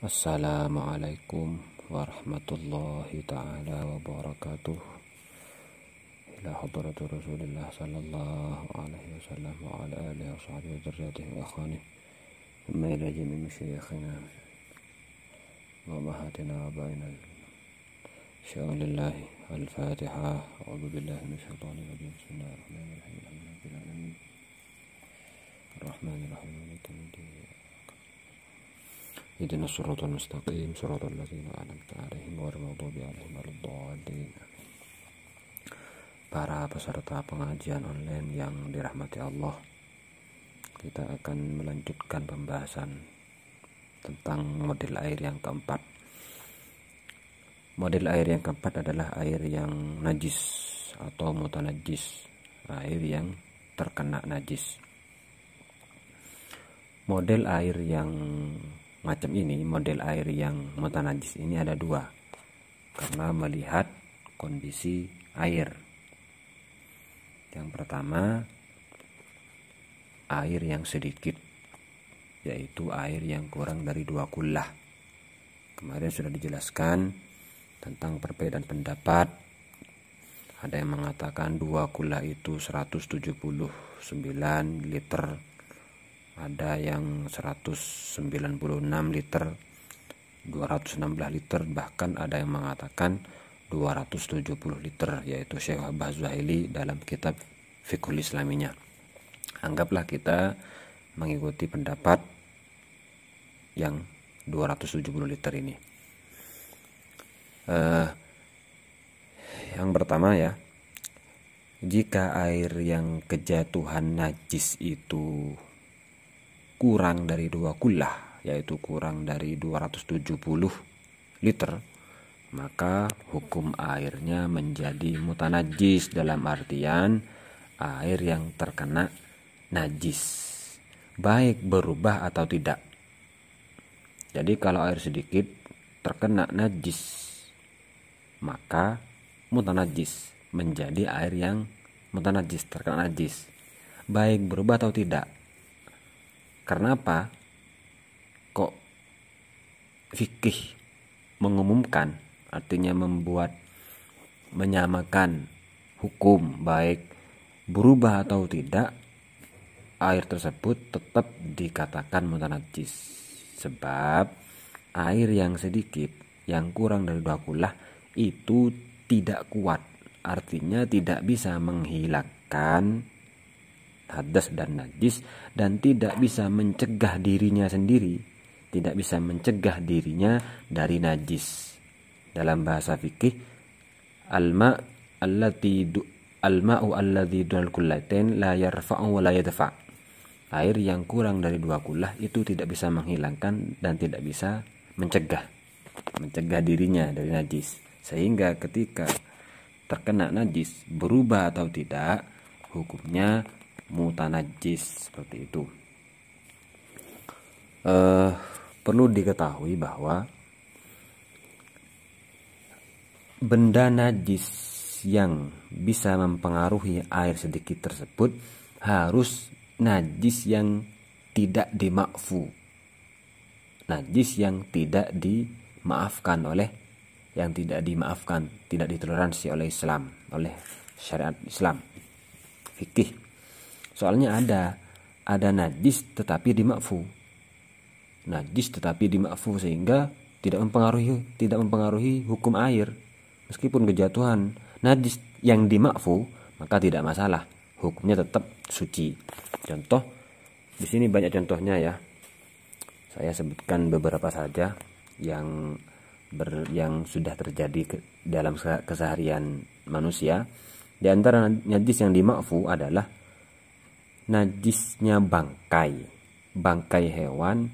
Assalamualaikum warahmatullahi ta'ala wabarakatuh. Ila hadratu Rasulillah sallallahu alaihi wasallam wa ala alihi wa sahbihi wa dzurriyyatihi wa akhwanihi thumma ila jami'i masyayikhina wa mahatina wa baina sya'alillahi al-Fatiha. A'udzu billahi minasy syaithanir rajim. Bismillahirrahmanirrahim. Alhamdulillahirabbil alamin. Arrahmanir rahim. Maliki yaumiddin. Ihdinas siratal mustaqim, siratal ladzina an'amta 'alaihim ghairil maghdubi 'alaihim waladdallin. Para peserta pengajian online yang dirahmati Allah, kita akan melanjutkan pembahasan tentang model air yang keempat. Model air yang keempat adalah air yang najis atau mutanajjis, air yang terkena najis. Model air yang macam ini, model air yang mutanajis ini ada dua, karena melihat kondisi air. Yang pertama, air yang sedikit, yaitu air yang kurang dari 2 kullah. Kemarin sudah dijelaskan tentang perbedaan pendapat. Ada yang mengatakan 2 kullah itu 179 liter, ada yang 196 liter, 216 liter, bahkan ada yang mengatakan 270 liter, yaitu Syekh Abbas Zuhaili dalam kitab Fiqhul Islaminya. Anggaplah kita mengikuti pendapat yang 270 liter ini. Yang pertama ya, jika air yang kejatuhan najis itu kurang dari 2 kullah, yaitu kurang dari 270 liter, maka hukum airnya menjadi mutanajis, dalam artian air yang terkena najis, baik berubah atau tidak. Jadi kalau air sedikit terkena najis, maka mutanajis, menjadi air yang mutanajis, terkena najis, baik berubah atau tidak. Karena apa? Kok fikih mengumumkan, artinya menyamakan hukum, baik berubah atau tidak, air tersebut tetap dikatakan mutanajis. Sebab air yang sedikit, yang kurang dari 2 kullah itu tidak kuat, artinya tidak bisa menghilangkan hadas dan najis, dan tidak bisa mencegah dirinya sendiri, tidak bisa mencegah dirinya dari najis. Dalam bahasa fikih, al-ma'u alladhi dunal kullatain la yarfa'u wa la yadfa'. Air yang kurang dari 2 kullah itu tidak bisa menghilangkan dan tidak bisa mencegah dirinya dari najis. Sehingga ketika terkena najis, berubah atau tidak, hukumnya mutanajis, seperti itu. Perlu diketahui bahwa benda najis yang bisa mempengaruhi air sedikit tersebut harus najis yang tidak dimakfu, najis yang tidak dimaafkan tidak ditoleransi oleh Islam, oleh syariat Islam, fikih. Soalnya ada najis tetapi dimakfu, sehingga tidak mempengaruhi hukum air. Meskipun kejatuhan najis yang dimakfu, maka tidak masalah, hukumnya tetap suci. Contoh di sini banyak contohnya ya. Saya sebutkan beberapa saja yang sudah terjadi dalam keseharian manusia. Di antara najis yang dimakfu adalah najisnya bangkai hewan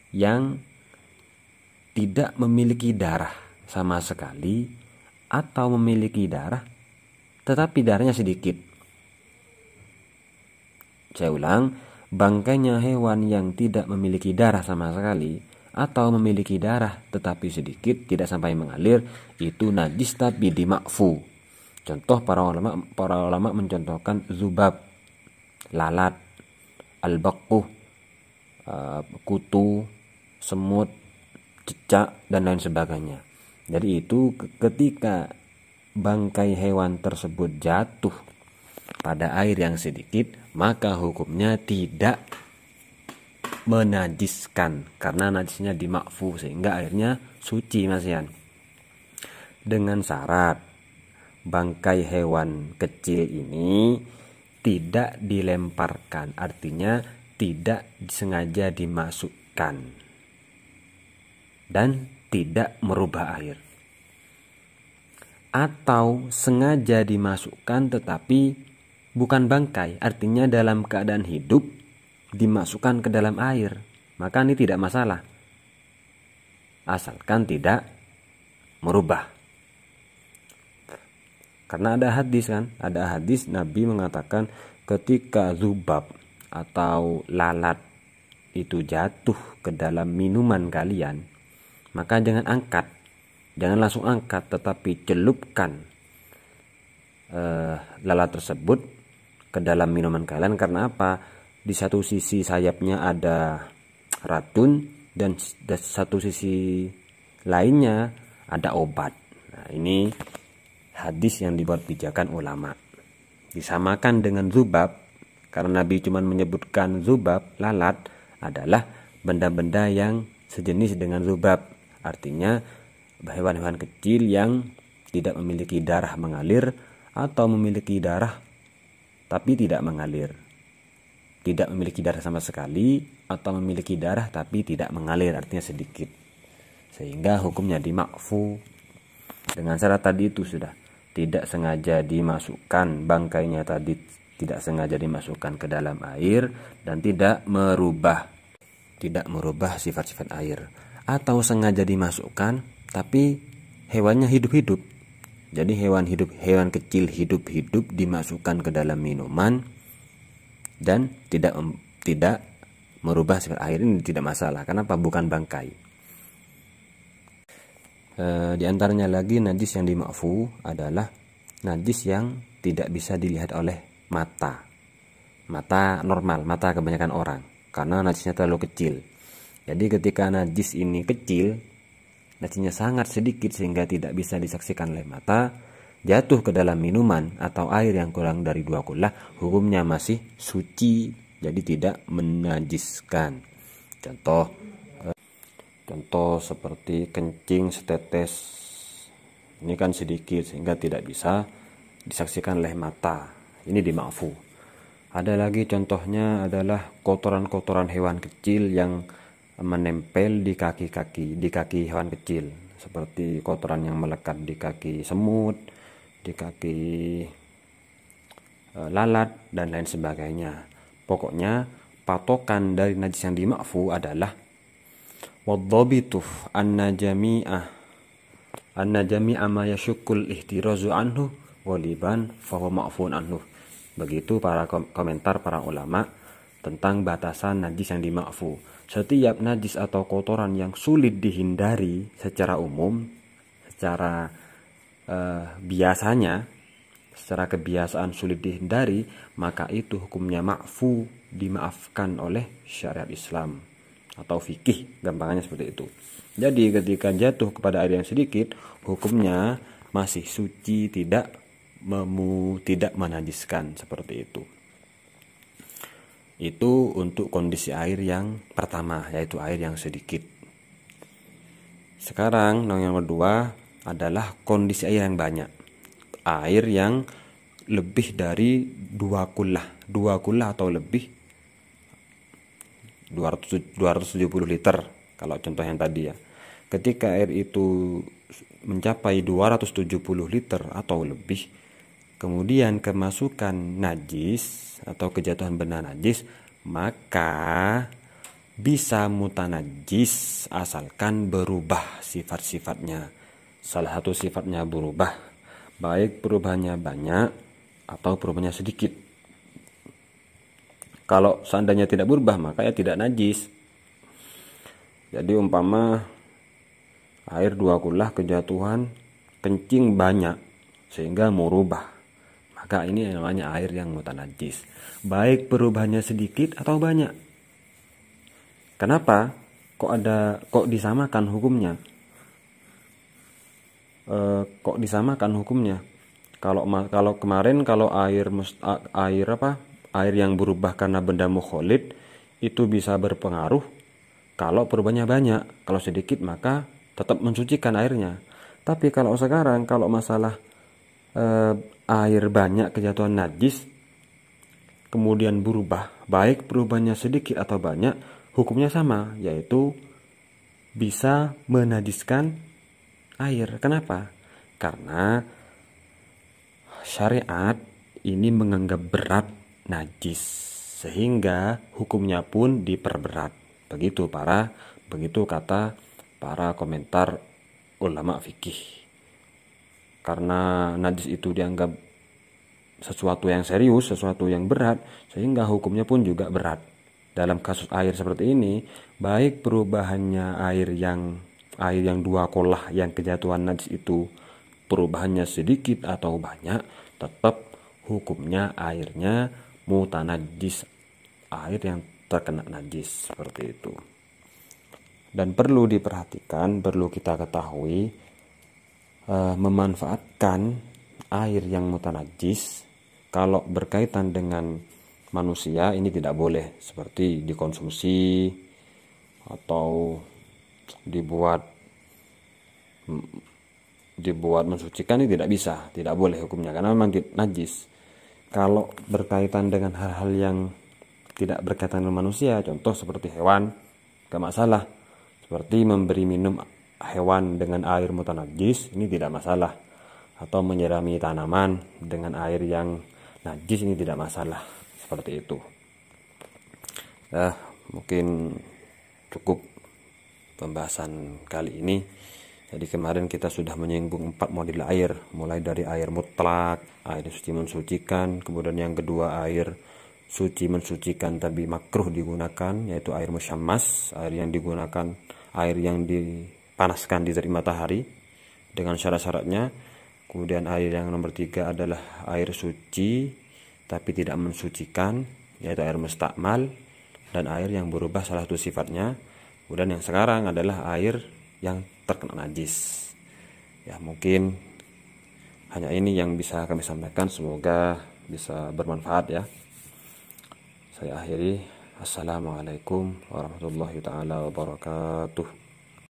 yang tidak memiliki darah sama sekali, atau memiliki darah tetapi darahnya sedikit. Saya ulang, bangkainya hewan yang tidak memiliki darah sama sekali atau memiliki darah tetapi sedikit, tidak sampai mengalir, itu najis tapi dimakfu. Contoh para ulama mencontohkan zubab, lalat, al-baqquh, kutu, semut, cicak, dan lain sebagainya. Jadi itu ketika bangkai hewan tersebut jatuh pada air yang sedikit, maka hukumnya tidak menajiskan karena najisnya dimakfu, sehingga airnya suci, Mas Yan. Dengan syarat bangkai hewan kecil ini tidak dilemparkan, artinya tidak sengaja dimasukkan dan tidak merubah air. Atau sengaja dimasukkan tetapi bukan bangkai, artinya dalam keadaan hidup dimasukkan ke dalam air, maka ini tidak masalah, asalkan tidak merubah. Karena ada hadis Nabi mengatakan ketika zubab atau lalat itu jatuh ke dalam minuman kalian, maka jangan langsung angkat, tetapi celupkan lalat tersebut ke dalam minuman kalian. Karena apa? Di satu sisi sayapnya ada racun dan satu sisi lainnya ada obat. Nah, ini hadis yang dibuat pijakan ulama. Disamakan dengan zubab, karena Nabi cuma menyebutkan zubab, lalat adalah benda-benda yang sejenis dengan zubab. Artinya hewan-hewan kecil yang tidak memiliki darah mengalir atau memiliki darah tapi tidak mengalir. Tidak memiliki darah sama sekali atau memiliki darah tapi tidak mengalir, artinya sedikit. Sehingga hukumnya dimakfu. Dengan syarat tadi itu sudah. Tidak sengaja dimasukkan, bangkainya tadi tidak sengaja dimasukkan ke dalam air dan tidak merubah sifat-sifat air. Atau sengaja dimasukkan tapi hewannya hidup-hidup. Jadi hewan kecil hidup-hidup dimasukkan ke dalam minuman dan tidak merubah sifat air, ini tidak masalah. Kenapa? Bukan bangkai. Di antaranya lagi najis yang dimakfu adalah najis yang tidak bisa dilihat oleh mata normal, mata kebanyakan orang, karena najisnya terlalu kecil. Jadi ketika najis ini kecil, najisnya sangat sedikit sehingga tidak bisa disaksikan oleh mata, jatuh ke dalam minuman atau air yang kurang dari 2 kullah, hukumnya masih suci, jadi tidak menajiskan. Contoh seperti kencing setetes, ini kan sedikit sehingga tidak bisa disaksikan oleh mata, ini dimakfu. Ada lagi contohnya adalah kotoran-kotoran hewan kecil yang menempel di kaki hewan kecil, seperti kotoran yang melekat di kaki semut, di kaki lalat dan lain sebagainya. Pokoknya patokan dari najis yang dimakfu adalah wadhabitu anna jami'a ma yashukul ihtirazu anhu waliban fahuwa ma'fun anhu. Begitu para komentar para ulama tentang batasan najis yang dimakfu. Setiap najis atau kotoran yang sulit dihindari secara umum, secara secara kebiasaan sulit dihindari, maka itu hukumnya ma'fu, dimaafkan oleh syariat Islam atau fikih, gampangnya seperti itu. Jadi ketika jatuh kepada air yang sedikit, hukumnya masih suci, tidak menajiskan, seperti itu. Itu untuk kondisi air yang pertama, yaitu air yang sedikit. Sekarang yang kedua adalah kondisi air yang banyak. Air yang lebih dari 2 kullah atau lebih, 270 liter kalau contoh yang tadi ya. Ketika air itu mencapai 270 liter atau lebih, kemudian kemasukan najis atau kejatuhan benda najis, maka bisa mutanajis asalkan berubah sifat-sifatnya. Salah satu sifatnya berubah, baik perubahannya banyak atau perubahannya sedikit. Kalau seandainya tidak berubah, maka ya tidak najis. Jadi umpama air 2 kullah kejatuhan kencing banyak sehingga merubah, maka ini namanya air yang mutanajis, baik perubahannya sedikit atau banyak. Kenapa? kok disamakan hukumnya? Kok disamakan hukumnya? Kalau kemarin kalau air yang berubah karena benda mukholid itu bisa berpengaruh kalau perubahannya banyak. Kalau sedikit maka tetap mensucikan airnya. Tapi kalau sekarang kalau masalah air banyak kejatuhan najis kemudian berubah, baik perubahannya sedikit atau banyak, hukumnya sama, yaitu bisa menajiskan air. Kenapa? Karena syariat ini menganggap berat najis, sehingga hukumnya pun diperberat. Begitu kata para komentar ulama fikih. Karena najis itu dianggap sesuatu yang serius, sesuatu yang berat, sehingga hukumnya pun juga berat. Dalam kasus air seperti ini, baik perubahannya air yang dua kolah yang kejatuhan najis itu perubahannya sedikit atau banyak, tetap hukumnya airnya mutanajis, air yang terkena najis, seperti itu. Dan perlu diperhatikan, perlu kita ketahui, memanfaatkan air yang mutanajis kalau berkaitan dengan manusia ini tidak boleh, seperti dikonsumsi atau dibuat mensucikan, ini tidak bisa, tidak boleh hukumnya karena memang najis. Kalau berkaitan dengan hal-hal yang tidak berkaitan dengan manusia, contoh seperti hewan, gak masalah. Seperti memberi minum hewan dengan air mutanajis, ini tidak masalah. Atau menyirami tanaman dengan air yang najis, ini tidak masalah. Seperti itu. Mungkin cukup pembahasan kali ini. Jadi kemarin kita sudah menyinggung 4 model air, mulai dari air mutlak, air suci mensucikan, kemudian yang kedua air suci mensucikan tapi makruh digunakan, yaitu air musyammas, air yang dipanaskan di terik matahari dengan syarat-syaratnya. Kemudian air yang nomor 3 adalah air suci tapi tidak mensucikan, yaitu air mustakmal, dan air yang berubah salah satu sifatnya. Kemudian yang sekarang adalah air yang terkena najis. Ya, mungkin hanya ini yang bisa kami sampaikan, semoga bisa bermanfaat ya. Saya akhiri. Assalamualaikum warahmatullahi taala wabarakatuh.